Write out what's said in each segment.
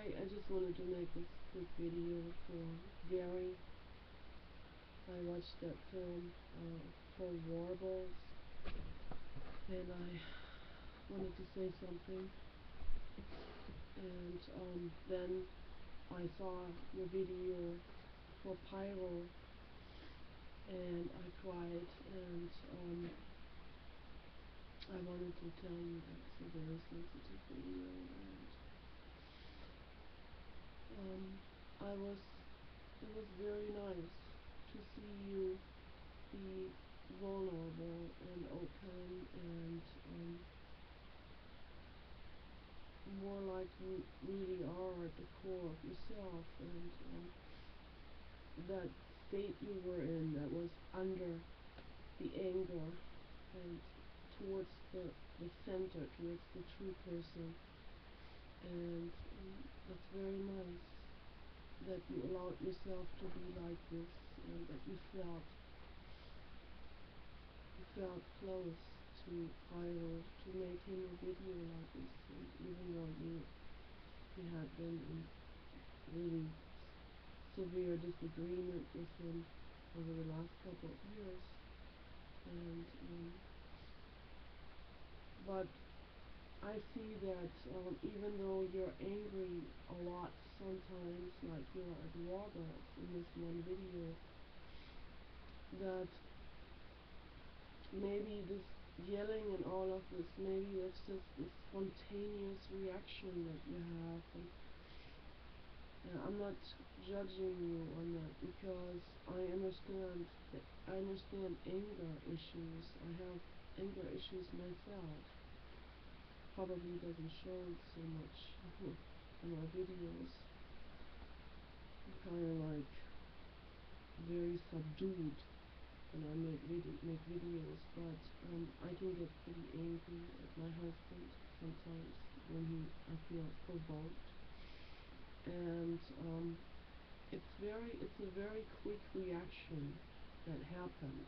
I just wanted to make this quick video for Gary. I watched that film for Warbles, and I wanted to say something. And then I saw your video for Pyro, and I cried, and I wanted to tell you that it's a very sensitive video, and it was very nice to see you be vulnerable and open and more like you really are at the core of yourself, and that state you were in that was under the anger and towards the center, towards the true person, and that's very nice that you allowed yourself to be like this, and that you felt close to Pyro, to make him a video like this, and even though you had been in really severe disagreement with him over the last couple of years, and but I see that even though you're angry a lot sometimes, like you're at Warbles in this one video, that maybe this yelling and all of this, maybe it's just this spontaneous reaction that you have. And I'm not judging you on that, because I understand anger issues. I have anger issues myself. Probably doesn't show so much in my videos. I'm kind of like very subdued when I make videos, but I can get pretty angry at my husband sometimes when I feel provoked, and it's a very quick reaction that happens,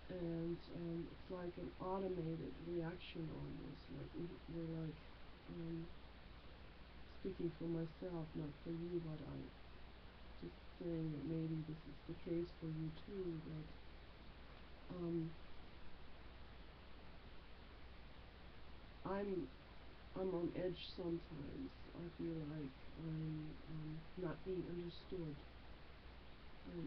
and it's like an automated reaction almost, like we're like speaking for myself, not for you, but I'm just saying that maybe this is the case for you too, that I'm on edge sometimes. I feel like I'm not being understood.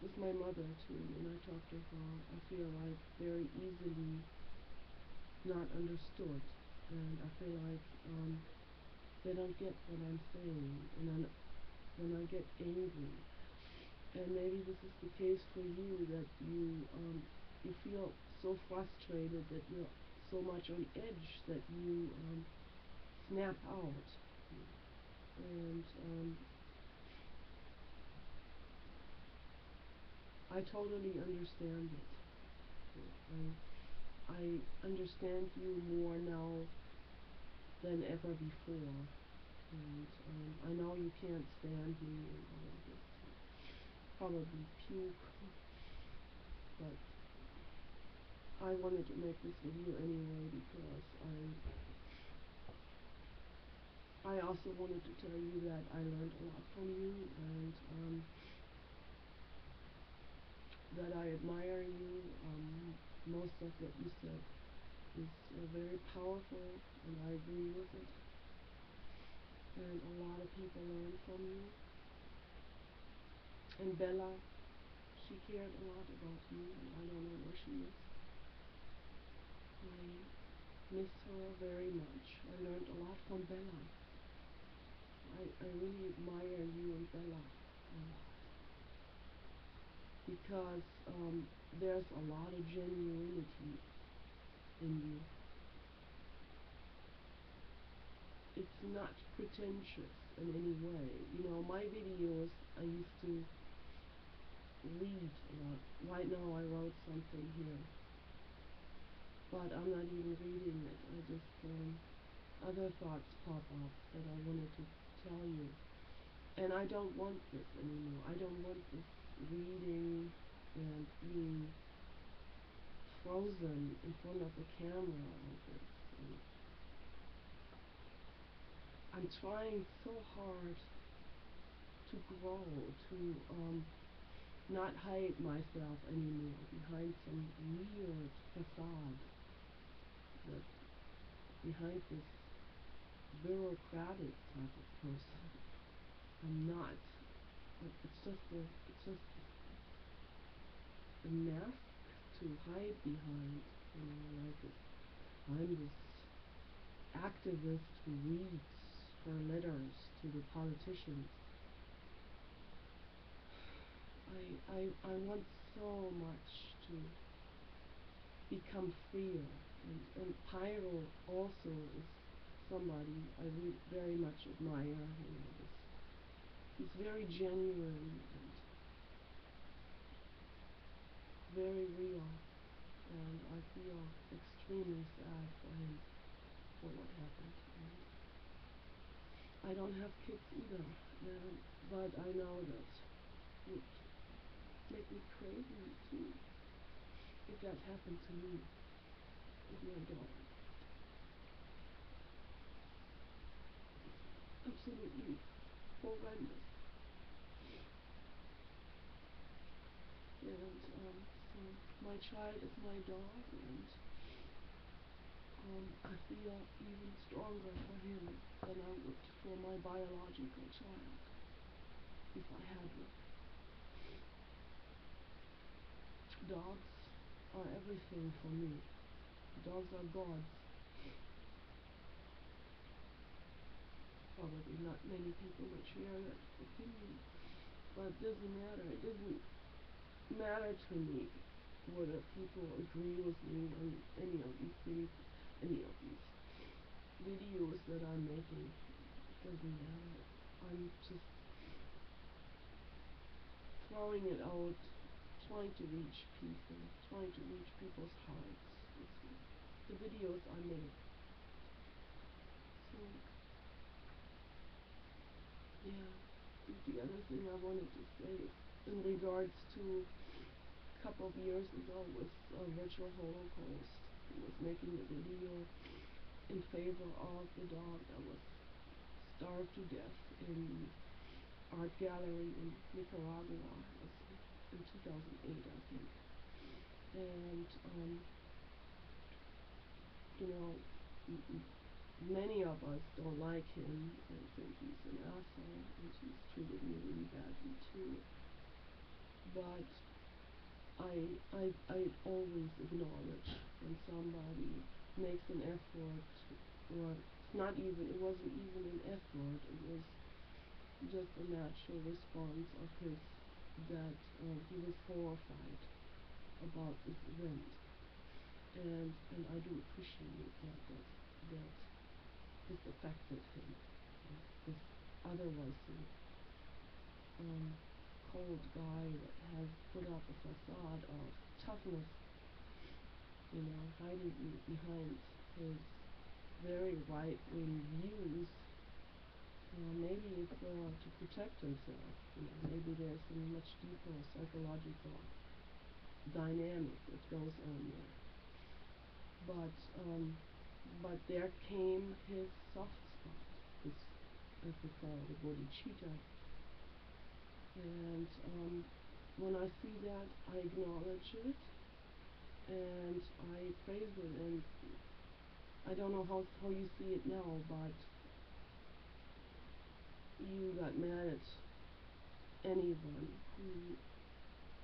With my mother too, when I talk to her, I feel like very easily not understood, and I feel like they don't get what I'm saying, and then when I get angry, and maybe this is the case for you, that you feel so frustrated that you're so much on edge that you snap out, and I totally understand it. I understand you more now than ever before, and I know you can't stand me and all of this. Probably puke, but I wanted to make this video anyway, because I also wanted to tell you that I learned a lot from you, and that I admire you. Most of what you said is very powerful, and I agree with it. And a lot of people learn from you. And Bella, she cared a lot about you, and I don't know where she is. I miss her very much. I learned a lot from Bella. I really admire you and Bella a lot, because there's a lot of genuinity in you. It's not pretentious in any way. You know, my videos, I used to read a lot. Right now I wrote something here, but I'm not even reading it. I just, other thoughts pop up that I wanted to tell you. And I don't want this anymore. I don't want this reading and being frozen in front of the camera like this. And I'm trying so hard to grow, to not hide myself anymore behind some weird facade, that behind this bureaucratic type of person. I'm not. It's just a mask to hide behind, like I'm this activist who reads her letters to the politicians. I want so much to become freer, and Pyro also is somebody I very much admire. He's very genuine and very real, and I feel extremely sad for him, for what happened. And I don't have kids either, but I know that it would make me crazy to, if that happened to me with my daughter. Absolutely horrendous. And so my child is my dog, and I feel even stronger for him than I would for my biological child, if I had one. Dogs are everything for me. Dogs are gods. Probably not many people would share that opinion, but it doesn't matter. It doesn't matter to me whether people agree with me on any of these things, any of these videos that I'm making. It doesn't matter. I'm just throwing it out, trying to reach people, trying to reach people's hearts. It's the videos I make. So, yeah. The other thing I wanted to say is in regards to a couple of years ago with Virtual Holocaust. He was making the video in favor of the dog that was starved to death in the art gallery in Nicaragua. It was in 2008, I think. And you know, many of us don't like him and think he's an asshole, and he's treated me really badly too. But I always acknowledge when somebody makes an effort, or it wasn't even an effort, it was just a natural response of his, that he was horrified about this event. And I do appreciate that this affected him. This otherwise cold guy that has put up a facade of toughness, hiding behind his very right-wing views. Maybe it's to protect himself. Maybe there's a much deeper psychological dynamic that goes on there. But there came his soft spot, his, as we call it, the bodhicitta. And when I see that, I acknowledge it, and I praise it. And I don't know how you see it now, but you got mad at anyone who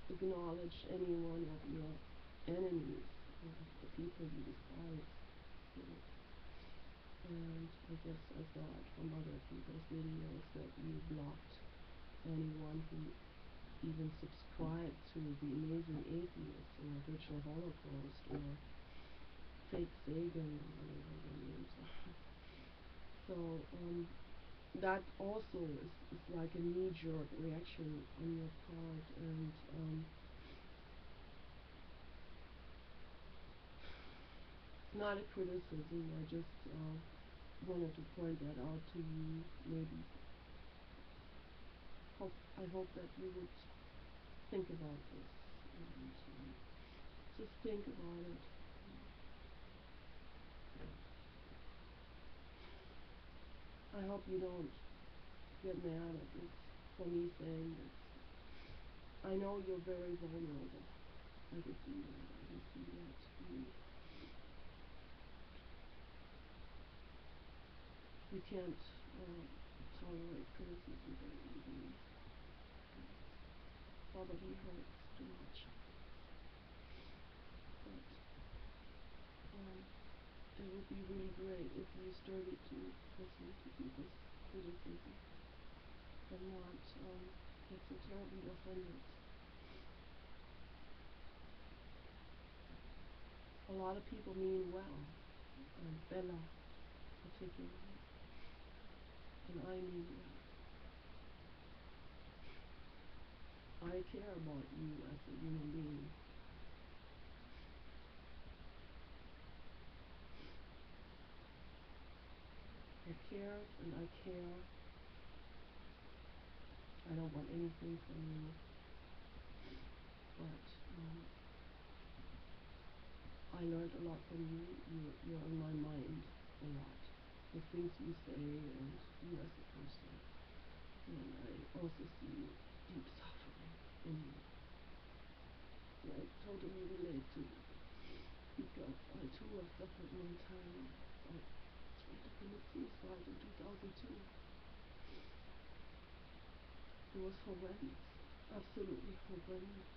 acknowledged any one of your enemies, the people you despise. And I guess I thought from other people's videos that you blocked anyone who even subscribed to the Amazing Atheist or Virtual Holocaust or Fake Sagan or whatever their names are. So that also is like a knee-jerk reaction on your part, and not a criticism. I just wanted to point that out to you. Maybe I hope that you would think about this, and just think about it. I hope you don't get mad at this for me saying this. I know you're very vulnerable. I can see that. I can see that. You can't tolerate criticism very easily. It probably hurts too much. But it would be really great if you started to listen to people's criticism and not get so terribly offended. A lot of people mean well, and Bella particularly, and I mean well. I care about you as a human being. I care and I care. I don't want anything from you, but I learned a lot from you. You're on my mind a lot. The things you say and you as a person. And I also see deep suffering in you. And I totally relate to you because I too have suffered my entire life. I tried to commit suicide in 2002. It was horrendous, absolutely horrendous.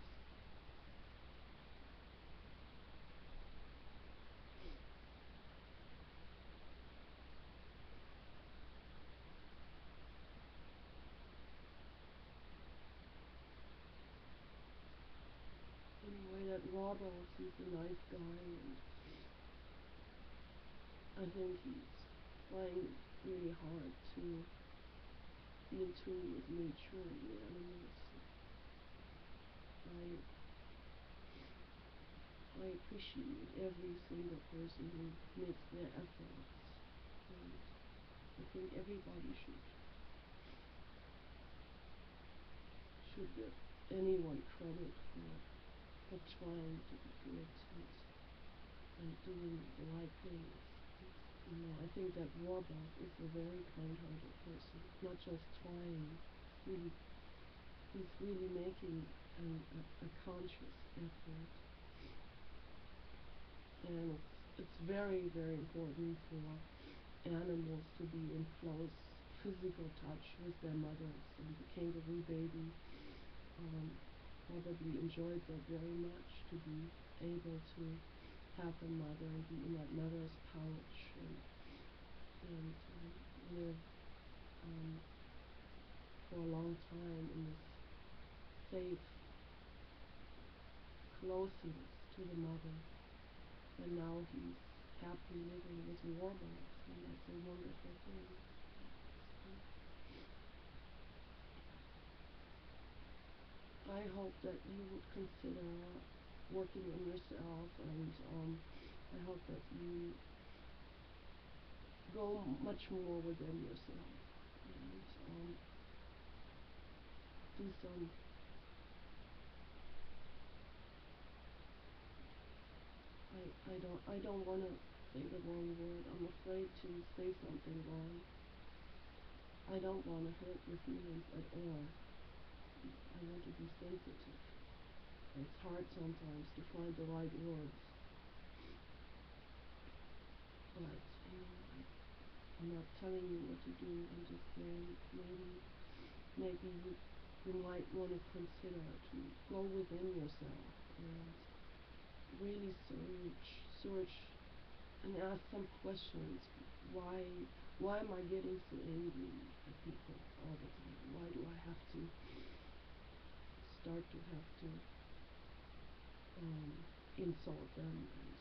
Anyway, that Warbles, he's a nice guy, and I think he's trying really hard to be in tune with nature and the animals. I appreciate every single person who makes their efforts, and I think everybody should give anyone credit for trying to be good and doing the right things. I think that Warbles is a very kind-hearted person, not just trying. He's really making a conscious effort, and it's very, very important for animals to be in close physical touch with their mothers, and the kangaroo baby probably enjoyed that very much, to be able to have a mother and be in that mother's pouch and live for a long time in this safe closeness to the mother. And now he's happily living with Warbles, and that's a wonderful thing. I hope that you would consider working on yourself, and I hope that you go much more within yourself and do some I don't want to say the wrong word. I'm afraid to say something wrong. I don't want to hurt your feelings at all. I want to be sensitive. It's hard sometimes to find the right words. But I'm not telling you what to do. I'm just saying maybe you might want to consider to go within yourself and really search and ask some questions. Why am I getting so angry at people all the time? Why do I have to insult them, and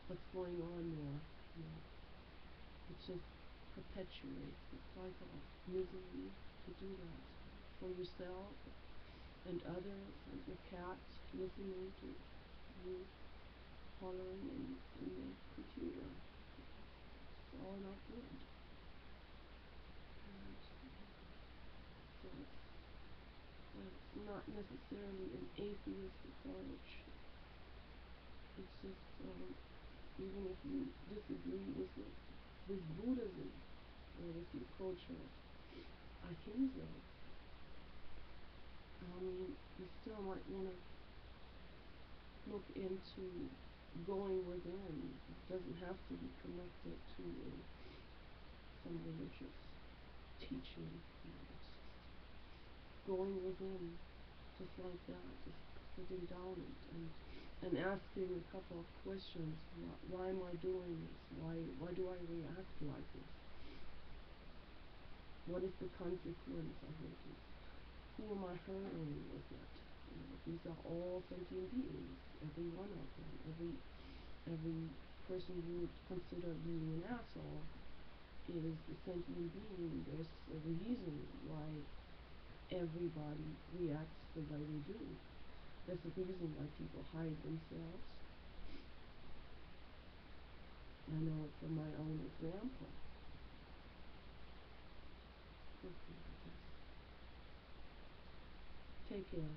what's going on there? It just perpetuates the cycle of misery to do that for yourself and others, and your cat listening to you hollering in the computer. It's all not good. And so it's not necessarily an atheist approach. It's just even if you disagree with Buddhism or with your culture, Ahimsa, you still might want to look into going within. It doesn't have to be connected to some religious teaching. Just going within, just like that, just sitting down and asking a couple of questions. Why am I doing this? Why do I react like this? What is the consequence of it? Who am I hurting with it? These are all sentient beings, every one of them. Every person you would consider being an asshole is a sentient being. There's a reason why everybody reacts the way they do. There's a reason why people hide themselves. I know it from my own example. Okay, take care.